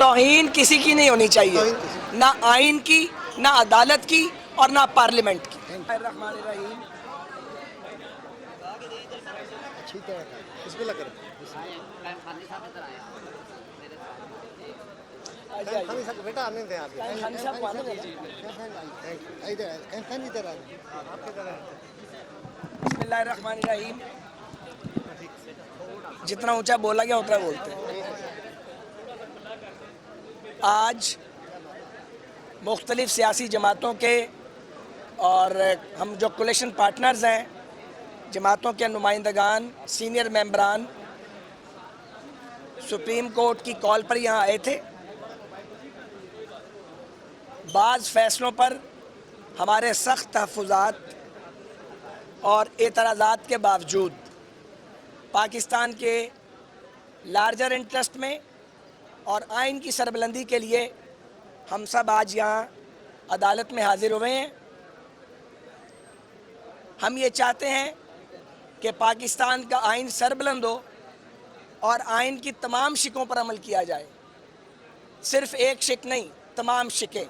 توہین کسی کی نہیں ہونی چاہیے، نہ آئین کی، نہ عدالت کی اور نہ پارلیمنٹ کی۔ الرحمن الرحیم۔ اچھی طرح بسم اللہ کریں۔ خانی صاحب بیٹا آنے دیں آپ۔ خانی صاحب کو آنے دیں۔ بسم اللہ الرحمن الرحیم۔ جتنا اونچا بولا گیا اتنا بولتے ہیں۔ آج مختلف سیاسی جماعتوں کے اور ہم جو کولیشن پارٹنرز ہیں، جماعتوں کے نمائندگان، سینئر ممبران سپریم کورٹ کی کال پر یہاں آئے تھے۔ بعض فیصلوں پر ہمارے سخت تحفظات اور اعتراضات کے باوجود پاکستان کے لارجر انٹرسٹ میں اور آئین کی سربلندی کے لیے ہم سب آج یہاں عدالت میں حاضر ہوئے ہیں۔ ہم یہ چاہتے ہیں کہ پاکستان کا آئین سربلند ہو اور آئین کی تمام شکوں پر عمل کیا جائے، صرف ایک شک نہیں، تمام شکیں۔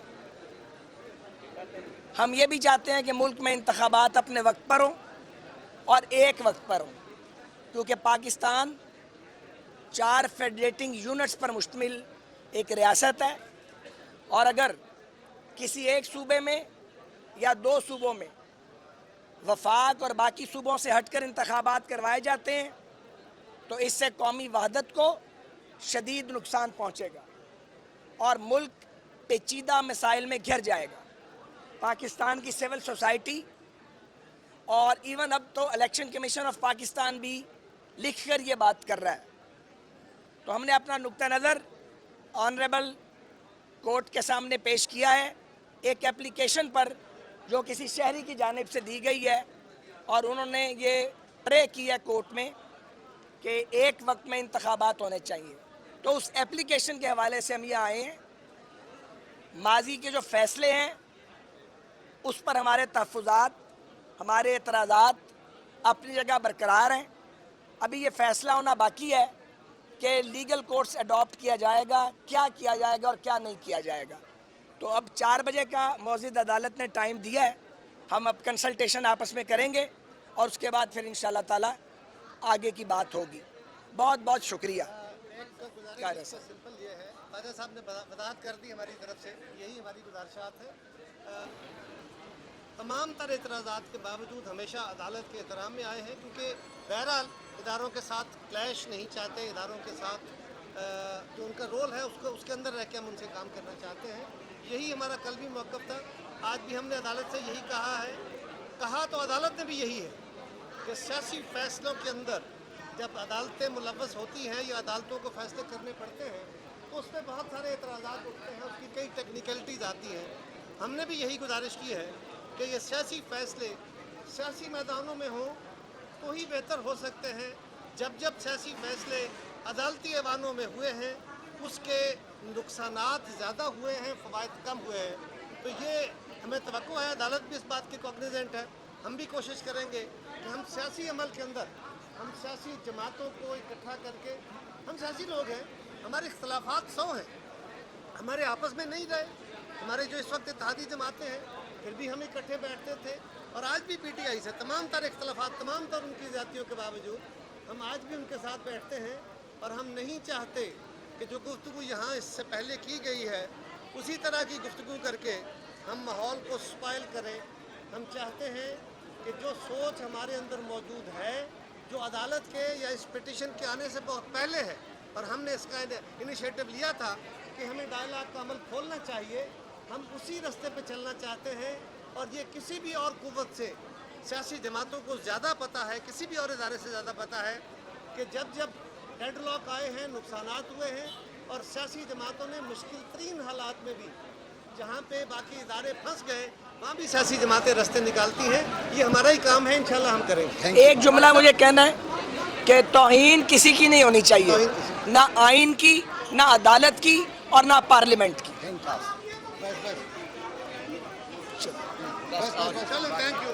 ہم یہ بھی چاہتے ہیں کہ ملک میں انتخابات اپنے وقت پر ہوں اور ایک وقت پر ہوں، کیونکہ پاکستان 4 فیڈریٹنگ یونٹس پر مشتمل ایک ریاست ہے، اور اگر کسی ایک صوبے میں یا 2 صوبوں میں وفاق اور باقی صوبوں سے ہٹ کر انتخابات کروائے جاتے ہیں تو اس سے قومی وحدت کو شدید نقصان پہنچے گا اور ملک پیچیدہ مسائل میں گھر جائے گا۔ پاکستان کی سول سوسائٹی اور ایون اب تو الیکشن کمیشن آف پاکستان بھی لکھ کر یہ بات کر رہا ہے۔ تو ہم نے اپنا نقطہ نظر آنریبل کورٹ کے سامنے پیش کیا ہے، ایک اپلیکیشن پر جو کسی شہری کی جانب سے دی گئی ہے، اور انہوں نے یہ پرے کیا کورٹ میں کہ ایک وقت میں انتخابات ہونے چاہیے۔ تو اس اپلیکیشن کے حوالے سے ہم یہ آئے ہیں۔ ماضی کے جو فیصلے ہیں اس پر ہمارے تحفظات، ہمارے اعتراضات اپنی جگہ برقرار ہیں۔ ابھی یہ فیصلہ ہونا باقی ہے کہ لیگل کورس اڈاپٹ کیا جائے گا، کیا کیا جائے گا اور کیا نہیں کیا جائے گا۔ تو اب 4 بجے کا معزز عدالت نے ٹائم دیا ہے، ہم اب کنسلٹیشن آپس میں کریں گے اور اس کے بعد پھر انشاءاللہ تعالی آگے کی بات ہوگی۔ بہت بہت شکریہ۔ سمپل یہ ہے، خواجہ صاحب نے وضاحت کر دی ہماری طرف سے، یہی ہماری گزارشات ہے۔ تمام تر اعتراضات کے باوجود ہمیشہ عدالت کے احترام میں آئے ہیں، کیونکہ بہرحال اداروں کے ساتھ کلیش نہیں چاہتے، اداروں کے ساتھ جو ان کا رول ہے اس کے اندر رہ کے ہم ان سے کام کرنا چاہتے ہیں۔ یہی ہمارا کل بھی موقف تھا، آج بھی ہم نے عدالت سے یہی کہا ہے۔ کہا تو عدالت نے بھی یہی ہے کہ سیاسی فیصلوں کے اندر جب عدالتیں ملوث ہوتی ہیں یا عدالتوں کو فیصلے کرنے پڑتے ہیں تو اس میں بہت سارے اعتراضات اٹھتے ہیں، اس کی کئی ٹیکنیکلٹیز آتی ہیں۔ ہم نے بھی یہی گزارش کی ہے کہ یہ سیاسی فیصلے سیاسی میدانوں میں ہوں تو ہی بہتر ہو سکتے ہیں۔ جب سیاسی فیصلے عدالتی ایوانوں میں ہوئے ہیں اس کے نقصانات زیادہ ہوئے ہیں، فوائد کم ہوئے ہیں۔ تو یہ ہمیں توقع ہے، عدالت بھی اس بات کی کوگنیزنٹ ہے۔ ہم بھی کوشش کریں گے کہ ہم سیاسی عمل کے اندر ہم سیاسی جماعتوں کو اکٹھا کر کے، ہم سیاسی لوگ ہیں، ہمارے اختلافات 100 ہیں، ہمارے آپس میں نہیں رہے۔ ہمارے جو اس وقت اتحادی جماعتیں ہیں پھر بھی ہم اکٹھے بیٹھتے تھے، اور آج بھی پی ٹی آئی سے تمام تر اختلافات، تمام تر ان کی زیادتیوں کے باوجود ہم آج بھی ان کے ساتھ بیٹھتے ہیں، اور ہم نہیں چاہتے کہ جو گفتگو یہاں اس سے پہلے کی گئی ہے اسی طرح کی گفتگو کر کے ہم ماحول کو سپائل کریں۔ ہم چاہتے ہیں کہ جو سوچ ہمارے اندر موجود ہے، جو عدالت کے یا اس پٹیشن کے آنے سے بہت پہلے ہے، اور ہم نے اس کا انیشیٹو لیا تھا کہ ہمیں ڈائیلاگ کا عمل کھولنا چاہیے، ہم اسی راستے پہ چلنا چاہتے ہیں۔ اور یہ کسی بھی اور قوت سے، سیاسی جماعتوں کو زیادہ پتہ ہے، کسی بھی اور ادارے سے زیادہ پتہ ہے کہ جب ڈیڈ لاک آئے ہیں، نقصانات ہوئے ہیں، اور سیاسی جماعتوں نے مشکل ترین حالات میں بھی جہاں پہ باقی ادارے پھنس گئے وہاں بھی سیاسی جماعتیں راستے نکالتی ہیں۔ یہ ہمارا ہی کام ہے، انشاءاللہ ہم کریں گے۔ ایک جملہ مجھے کہنا ہے کہ توہین کسی کی نہیں ہونی چاہیے، نہ آئین کی، نہ عدالت کی اور نہ پارلیمنٹ کی۔ چلو، تھینک یو۔